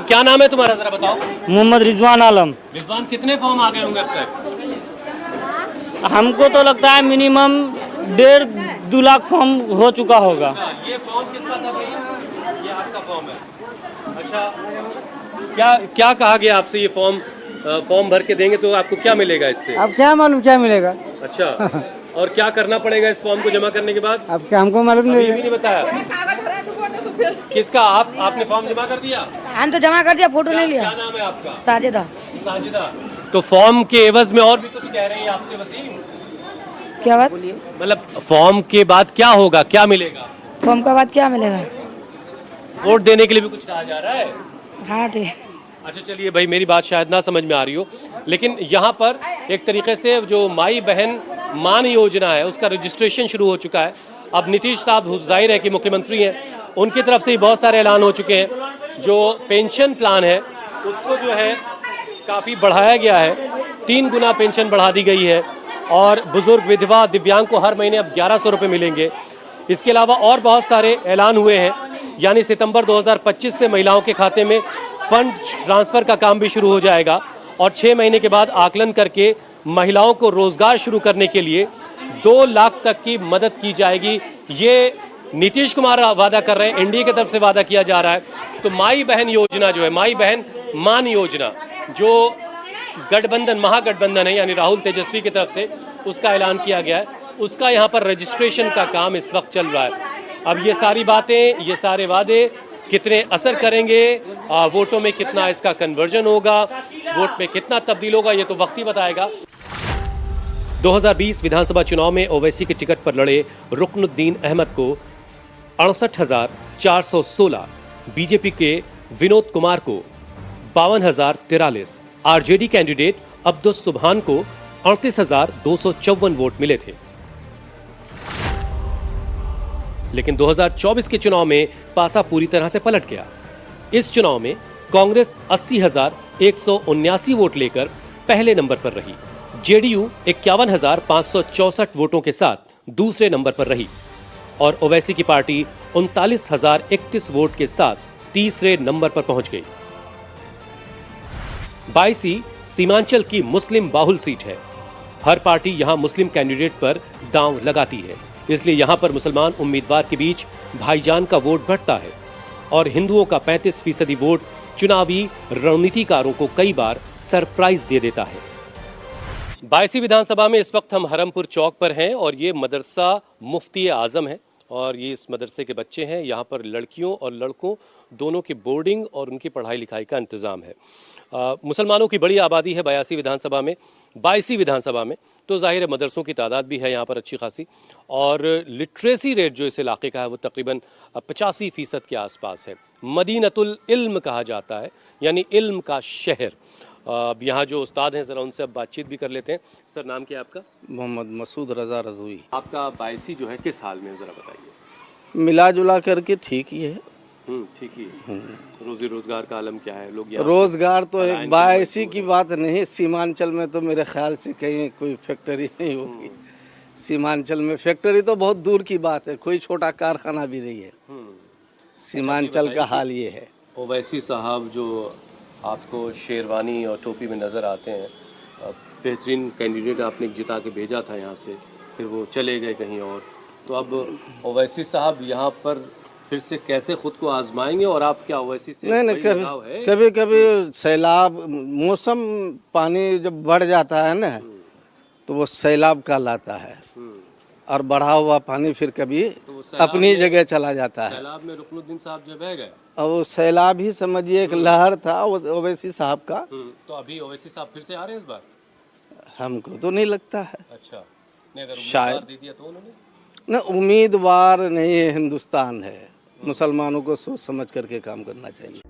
क्या नाम है तुम्हारा, जरा बताओ। मोहम्मद रिजवान आलम। रिजवान, कितने फॉर्म आ गए होंगे अब तक? हमको तो लगता है मिनिमम 1.5-2 लाख फॉर्म हो चुका होगा। अच्छा, ये फॉर्म किसका था भाई? ये आपका फॉर्म है। अच्छा, क्या क्या कहा गया आपसे? ये फॉर्म भर के देंगे तो आपको क्या मिलेगा इससे? अब क्या मालूम क्या मिलेगा। अच्छा, और क्या करना पड़ेगा इस फॉर्म को जमा करने के बाद? अब क्या हमको मालूम अभी नहीं। ये भी नहीं बताया किसका। आपने फॉर्म जमा कर दिया? हम तो जमा कर दिया, फोटो नहीं लिया। क्या नाम है आपका? साजिदा। साजिदा। तो फॉर्म के एवज में और भी कुछ कह रहे हैं आपसे वसीम? क्या बात? मतलब फॉर्म के बाद क्या होगा, क्या मिलेगा? फॉर्म का बाद क्या मिलेगा? वोट देने के लिए भी कुछ कहा जा रहा है? हाँ ठीक। अच्छा चलिए भाई, मेरी बात शायद ना समझ में आ रही हो, लेकिन यहाँ पर एक तरीके से जो माई बहन मान योजना है उसका रजिस्ट्रेशन शुरू हो चुका है। अब नीतीश साहब जाहिर है कि मुख्यमंत्री हैं, उनकी तरफ से बहुत सारे ऐलान हो चुके हैं। जो पेंशन प्लान है उसको जो है काफ़ी बढ़ाया गया है, 3 गुना पेंशन बढ़ा दी गई है और बुजुर्ग, विधवा, दिव्यांग को हर महीने अब 1100 रुपये मिलेंगे। इसके अलावा और बहुत सारे ऐलान हुए हैं, यानी सितंबर 2025 से महिलाओं के खाते में फंड ट्रांसफ़र का काम भी शुरू हो जाएगा और 6 महीने के बाद आकलन करके महिलाओं को रोजगार शुरू करने के लिए 2 लाख तक की मदद की जाएगी। ये नीतीश कुमार वादा कर रहे हैं, एनडीए की तरफ से वादा किया जा रहा है। तो माई बहन योजना जो है, माई बहन मान योजना, जो गठबंधन, महागठबंधन है यानी राहुल तेजस्वी की तरफ से उसका ऐलान किया गया है, उसका यहाँ पर रजिस्ट्रेशन का काम इस वक्त चल रहा है। अब ये सारी बातें, ये सारे वादे कितने असर करेंगे, वोटों में कितना इसका कन्वर्जन होगा, वोट में कितना तब्दील होगा, ये तो वक्त ही बताएगा। 2020 विधानसभा चुनाव में ओवैसी के टिकट पर लड़े रुकनुद्दीन अहमद को 68,416, बीजेपी के विनोद कुमार को 52,043, आरजेडी कैंडिडेट अब्दुस सुबहान को 38,254 वोट मिले थे। लेकिन 2024 के चुनाव में पासा पूरी तरह से पलट गया। इस चुनाव में कांग्रेस 80,179 वोट लेकर पहले नंबर पर रही, जेडीयू 51,564 वोटों के साथ दूसरे नंबर पर रही और ओवैसी की पार्टी 39,031 वोट के साथ तीसरे नंबर पर पहुंच गई। बायसी सीमांचल की मुस्लिम बाहुल सीट है। हर पार्टी यहां मुस्लिम कैंडिडेट पर दांव लगाती है, इसलिए यहां पर मुसलमान उम्मीदवार के बीच भाईजान का वोट बढ़ता है और हिंदुओं का 35% वोट चुनावी रणनीतिकारों को कई बार सरप्राइज दे देता है। बायसी विधानसभा में इस वक्त हम हरमपुर चौक पर हैं और ये मदरसा मुफ्ती आजम है और ये इस मदरसे के बच्चे हैं। यहाँ पर लड़कियों और लड़कों दोनों की बोर्डिंग और उनकी पढ़ाई लिखाई का इंतज़ाम है। मुसलमानों की बड़ी आबादी है बायसी विधानसभा में, बायसी विधानसभा में, तो जाहिर है मदरसों की तादाद भी है यहाँ पर अच्छी खासी और लिटरेसी रेट जो इस इलाके का है वो तकरीबन 85% के आसपास है। मदीनतुल इल्म कहा जाता है, यानी इल्म का शहर। अब यहाँ जो उस्ताद हैं ज़रा उनसे अब बातचीत भी कर लेते हैं। सर, नाम क्या है आपका? मोहम्मद मसूद रज़ा रज़वी। आपका बायसी जो है किस हाल में, ज़रा बताइए। मिला जुला करके ठीक ही है। ठीक ही है। रोजी रोजगार का आलम क्या है? लोग रोजगार तो एक बायसी की बात नहीं, सीमांचल में तो मेरे ख्याल से कहीं कोई फैक्ट्री नहीं होगी। सीमांचल में फैक्ट्री तो बहुत दूर की बात है, कोई छोटा कारखाना भी नहीं है। सीमांचल का हाल ये है। ओवैसी साहब जो आपको शेरवानी और टोपी में नज़र आते हैं, बेहतरीन कैंडिडेट आपने जिता के भेजा था यहाँ से, फिर वो चले गए कहीं और, तो अब ओवैसी साहब यहाँ पर फिर से कैसे खुद को आजमाएंगे? और आप क्या ओवैसी से नहीं कभी कभी सैलाब, मौसम, पानी जब बढ़ जाता है ना तो वो सैलाब कहलाता है और बढ़ा हुआ पानी फिर कभी तो अपनी जगह चला जाता है। सैलाब में रुकनुद्दीन साहब जो बह गए, और वो सैलाब ही समझिए एक लहर था ओवैसी साहब का। तो अभी ओवैसी साहब फिर से आ रहे हैं इस बार? हमको तो नहीं लगता है। अच्छा, नहीं, अगर शायद दे दिया तो उन्होंने न, उम्मीदवार नहीं है, हिंदुस्तान है, मुसलमानों को सोच समझ करके काम करना चाहिए।